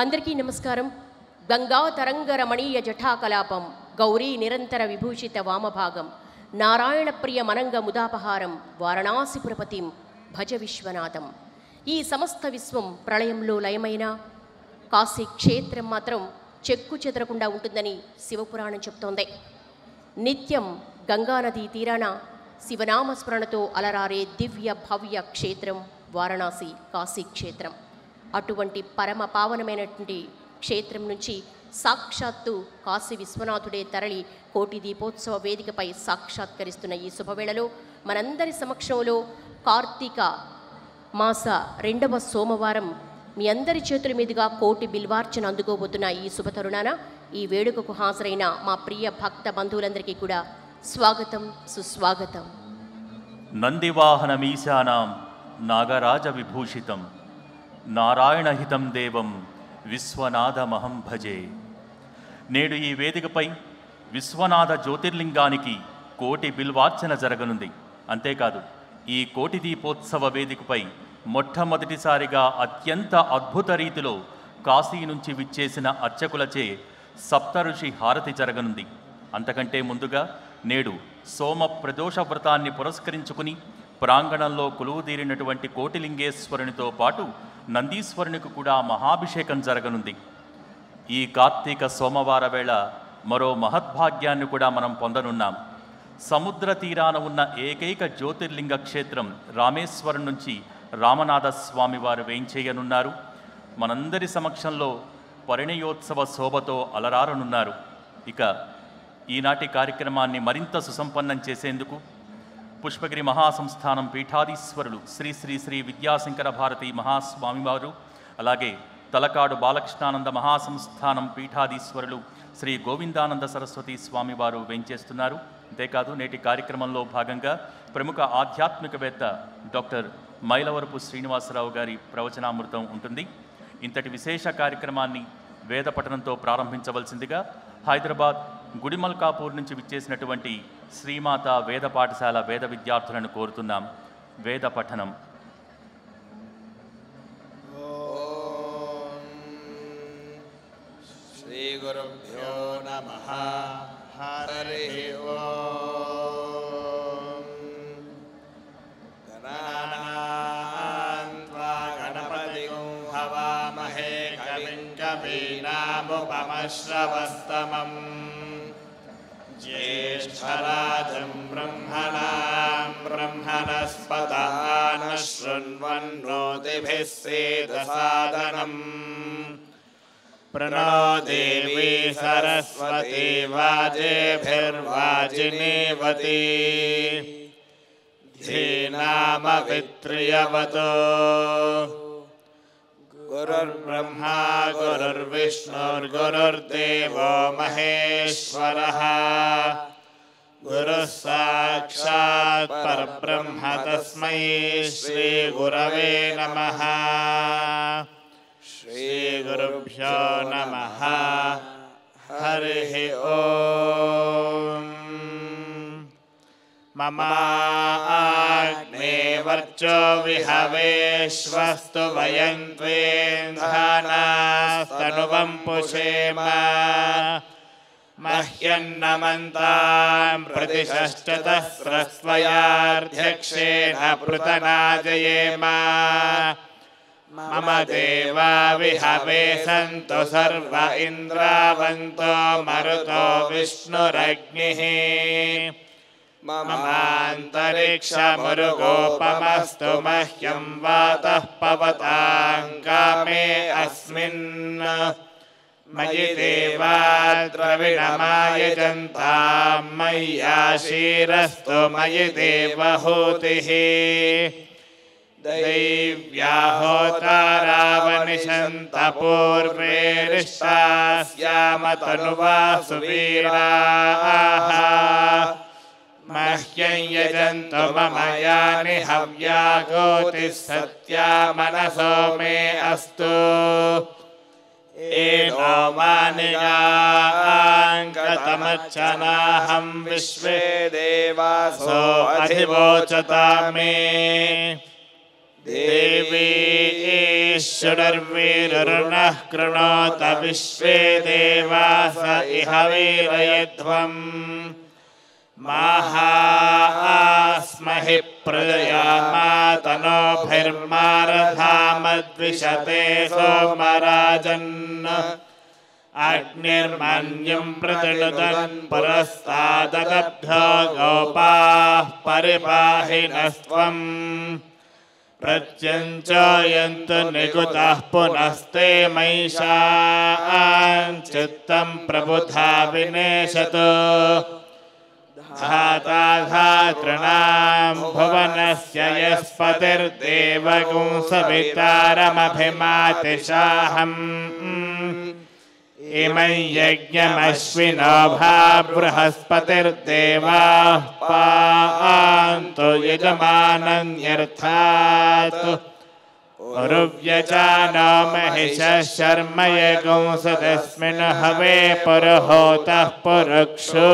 అందరికీ నమస్కారం. గంగా తరంగ రమణీయ జఠాకలాపం, గౌరీ నిరంతర విభూషిత వామభాగం, నారాయణ ప్రియ మనంగ ముదాపహారం, వారణాసిపురపతిం భజ విశ్వనాథం. ఈ సమస్త విశ్వం ప్రళయంలో లయమైన కాశీ క్షేత్రం మాత్రం చెక్కు చెదరకుండా ఉంటుందని శివపురాణం చెప్తోంది. నిత్యం గంగానదీ తీరాన శివనామస్మరణతో అలరారే దివ్య భవ్య క్షేత్రం వారణాసి కాశీ క్షేత్రం. అటువంటి పరమ పావనమైనటువంటి క్షేత్రం నుంచి సాక్షాత్తు కాశీ విశ్వనాథుడే తరలి కోటి దీపోత్సవ వేదికపై సాక్షాత్కరిస్తున్న ఈ శుభవేళలో మనందరి సమక్షంలో కార్తీక మాస 2వ సోమవారం మీ అందరి చేతుల మీదుగా కోటి బిల్వార్చన అందుకోబోతున్న ఈ శుభతరుణాన ఈ వేడుకకు హాజరైన మా ప్రియ భక్త బంధువులందరికీ కూడా స్వాగతం, సుస్వాగతం. నందివాహనమీశానాం నాగరాజ విభూషితం నారాయణహితం దేవం విశ్వనాథమహం భజే. నేడు ఈ వేదికపై విశ్వనాథ జ్యోతిర్లింగానికి కోటి బిల్వార్చన జరగనుంది. అంతేకాదు, ఈ కోటి దీపోత్సవ వేదికపై మొట్టమొదటిసారిగా అత్యంత అద్భుత రీతిలో కాశీ నుంచి విచ్చేసిన అర్చకులచే సప్తఋషి హారతి జరగనుంది. అంతకంటే ముందుగా నేడు సోమ ప్రదోష వ్రతాన్ని పురస్కరించుకుని ప్రాంగణంలో కొలువుదీరినటువంటి కోటిలింగేశ్వరునితో పాటు నందీశ్వరునికి కూడా మహాభిషేకం జరగనుంది. ఈ కార్తీక సోమవార వేళ మరో మహద్భాగ్యాన్ని కూడా మనం పొందనున్నాం. సముద్ర తీరాన ఉన్న ఏకైక జ్యోతిర్లింగ క్షేత్రం రామేశ్వరం నుంచి రామనాథ స్వామి వారు వేయించేయనున్నారు. మనందరి సమక్షంలో పరిణయోత్సవ శోభతో అలరారనున్నారు. ఇక ఈనాటి కార్యక్రమాన్ని మరింత సుసంపన్నం చేసేందుకు పుష్పగిరి మహాసంస్థానం పీఠాధీశ్వరులు శ్రీ శ్రీ శ్రీ విద్యాశంకర భారతి మహాస్వామివారు, అలాగే తలకాడు బాలకృష్ణానంద మహాసంస్థానం పీఠాధీశ్వరులు శ్రీ గోవిందానంద సరస్వతి స్వామివారు వేంచేస్తున్నారు. అంతేకాదు, నేటి కార్యక్రమంలో భాగంగా ప్రముఖ ఆధ్యాత్మికవేత్త డాక్టర్ మైలవరపు శ్రీనివాసరావు గారి ప్రవచనామృతం ఉంటుంది. ఇంతటి విశేష కార్యక్రమాన్ని వేద పఠనంతో ప్రారంభించవలసిందిగా హైదరాబాద్ గుడిమల్కాపూర్ నుంచి విచ్చేసినటువంటి శ్రీమాత వేద పాఠశాల వేద విద్యార్థులను కోరుతున్నాం. వేద పఠనం. శ్రీ గురుభ్యో నమః. హరి ఓం. గణానాన్వా గణపతిం హవామహే కవిం కవీనాముపమశ్రవస్తమం జ్యేష్ఠరాజం బ్రహ్మణాం బ్రహ్మణస్పదాన శృణ్వన్నోతిభిः సేదసాదనం. ప్రణో దేవీ సరస్వతి వాజేభిర్వాజినీవతి. ధీనామవిత్రియవతో. గురుర్బ్రహ్మా గురుర్విష్ణుర్గురుర్దేవో మహేశ్వరః. గురుః సాక్షాత్ పరబ్రహ్మ తస్మై శ్రీ గురవే నమః. శ్రీ గురుభ్యో నమః. హరి ఓం. మమాగ్నే వర్చో విహవేశ్వస్తు వయం త్వేంధానాస్తనువం పుషేమ. మహ్యన్నమంతాం ప్రతిశశ్చతస్రస్వయాధ్యక్షేణ పృతనాజయేమ. మమ దేవా విహవే సంతు సర్వ ఇంద్రావంతో మరుతో విష్ణురగ్నిః. మమాంతరిక్షమురుగోపమస్తు మహ్యం వాతః పవతాం కామే అస్మిన్. మయి దేవా ద్రవిణమాయజంతాం మయ్యాశీరస్తు మయి దేవహూతిః. దైవ్యాహోతారావనిషంత పూర్వే రిష్టాస్యామ తనువా సువీరాః. మహ్యం యజంతు మమ యాని హవ్యాగోతిః సత్యా మనసో మే అస్తు. ఏనో మానిగాంగతమచ్చనాహం విశ్వే దేవాసో అధివోచతా మే. దేవీ विश्वुर्वीरुर्नः कृणोत विश्वे देवास इह वीरयध्वम् माहास्महि प्रजयामातनोभिर्मारधामद्विषते सोमराजन् अग्निर्मन्युं प्रतिनुदन् पुरस्तादभ्यो गोपाः परिपाहिनस्त्वम् प्रत्यञ्चयन्तु निकुतः पुनस्ते महिषाञ्चित्तं प्रबुधा विनेशतु धाता धातॄणां भुवनस्य यस्पतिर्देवगुंसवितारमभिमातिशाहम् इमं यज्ञमश्विनो भा बृहस्पतिर्देवाः पान्तु यजमानन्यर्थात् उरुव्यचानो महिषः शर्म यगुंसदस्मिन् हवे पुरुहोतः पुरुक्षु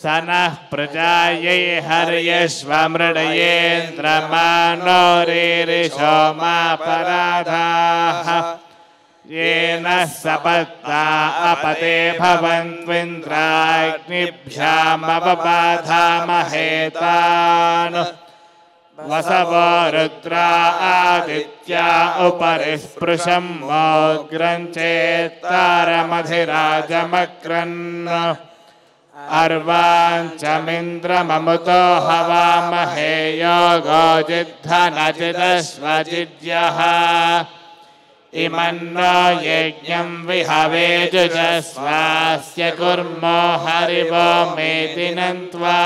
स नः प्रजायै हर्यश्वमृडयेन्द्रमानो रीरिषोमापराधाः येन सपत्ता अपते भवन्त्विन्द्राग्निभ्यामवबाधामहेतान् वसवो रुद्रा आदित्या उपरि स्पृशं मोग्रं चेत्तारमधिराजमक्रन् अर्वाञ्चमिन्द्रममुतो हवामहे योगो जिद्धनजिदश्वजिद्यः इमन्नो यज्ञं विहवे जुजस्वास्य कुर्मो हरिवो मेदिनन्त्वा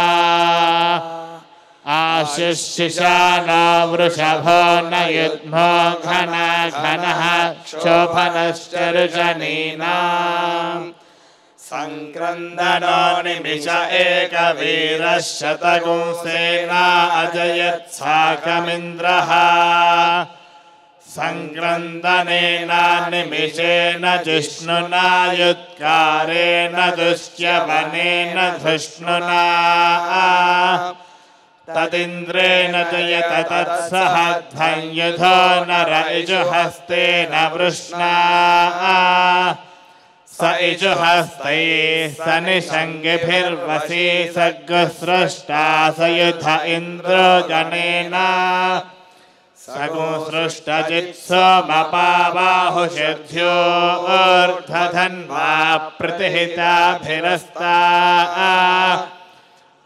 आशिशिशानो वृषभो न युध्मो घना घनः क्षोभनश्चरुजनीनाम् संक्रन्दनो निमिष एकवीरः शतगुंसेना अजयत्साकमिन्द्रः संक्रन्दनेन निमिषेण जिष्णुना युत्कारेण दुष्ट्यवनेन धृष्णुना तदिन्द्रेण जयत तत्सहध्वं युधो नर इजुहस्तेन वृष्णा स इजुहस्तैः स निषङ्गिभिर्वसी सग्स्रष्टा स युध इन्द्रो जनेन सगुंसृष्टजित्सोमपाबाहुषिभ्योऽर्धधन्वा प्रतिहिताभिरस्ता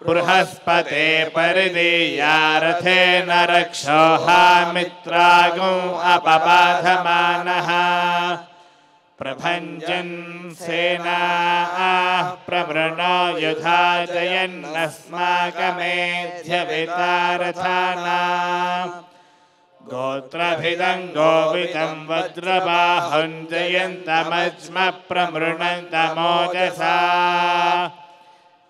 बृहस्पते परिदीया रथेन रक्षोहामित्रागुं अपबाधमानः प्रभञ्जन् सेनाः प्रवृणो युधा जयन्नस्माकमेध्यवितारथानाम् गोत्रभिदं गोवितं वज्रबाहुं जयन्तमज्म प्रमृणन्तमोजसा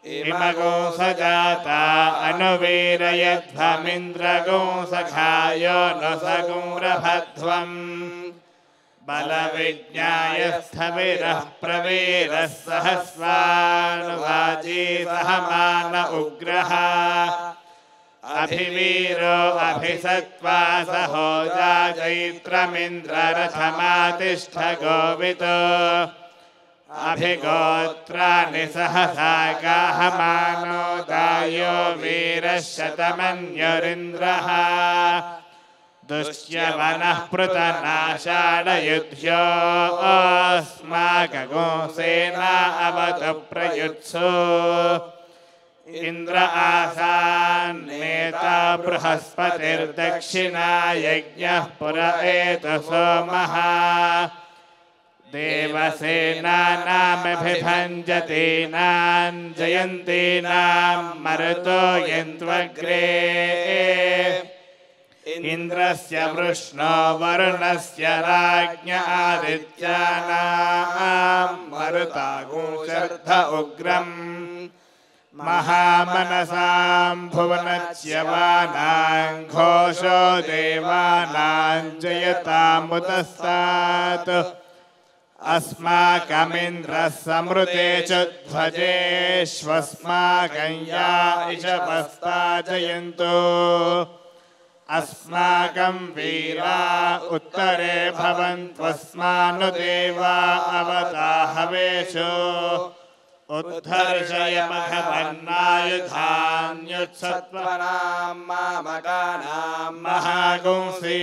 इमगुंसजाता अनुवीरयध्वमिन्द्रगुंसखायो न सगुंरभध्वम् बलविज्ञायस्थविरः प्रवीरः सहस्वानुवाजी सहमान उग्रः अभिवीरो अभिसत्त्वा सहोजा चैत्रमिन्द्ररथमातिष्ठ गोवितो अभिगोत्राणि सहसा गाहमानो दायो वीरः शतमन्युरिन्द्रः दुष्यवनः पृतनाषाढयुध्यो अस्माकगुंसेना अवतु प्रयुत्सु इन्द्र आसान्नेता बृहस्पतिर्दक्षिणा यज्ञः पुर एतु सोमः देवसेनानामभिभञ्जतीनां जयन्तीनां मरुतो यन्त्वग्रे इन्द्रस्य वृष्णो वरुणस्य राज्ञ आदित्यानां मरुतागुंशर्ध उग्रम् महामनसां भुवनच्यवानां घोषो देवानां जयतामुतस्तात् अस्माकमिन्द्रः समृते च ध्वजेष्वस्माकं या इषवस्ता जयन्तु अस्माकं वीरा उत्तरे भवन्त्वस्मानु देवा अवताहवेषु उद्धर्षय मघवन्नायुधान्युत्सत्त्वनां मामकानां महागुंसि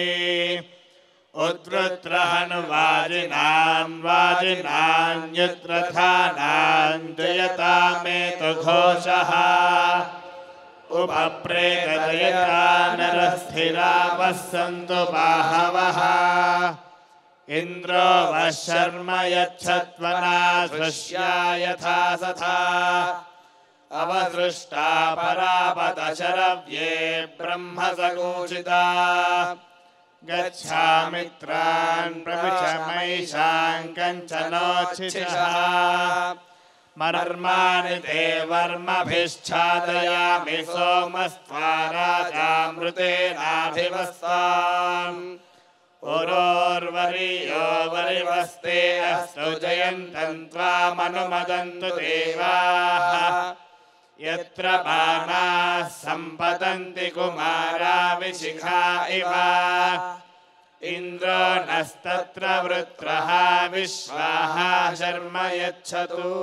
वाजिनान्युत्रथानां जयतामेतु घोषः उपप्रेतदयता नरस्थिरावः सन्तु बाहवः इन्द्रो वः शर्म यच्छत्वना सृष्या यथा सथा अवसृष्टा परापतशरव्ये ब्रह्मसगोचिता गच्छामित्रान् प्रविशमैषां कञ्चनोच्छिषः मर्माणि ते वर्मभिश्चादयामि सोमस्त्वा राजामृतेनाभिवस्ताम् पुरोर्वरीयो वरिवस्ते अस्तु जयन्तम् त्वामनुमदन्तु देवाः यत्र बाणाः सम्पतन्ति कुमारा विशिखा इव इन्द्रो नस्तत्र वृत्रः विश्वाः शर्म यच्छतु।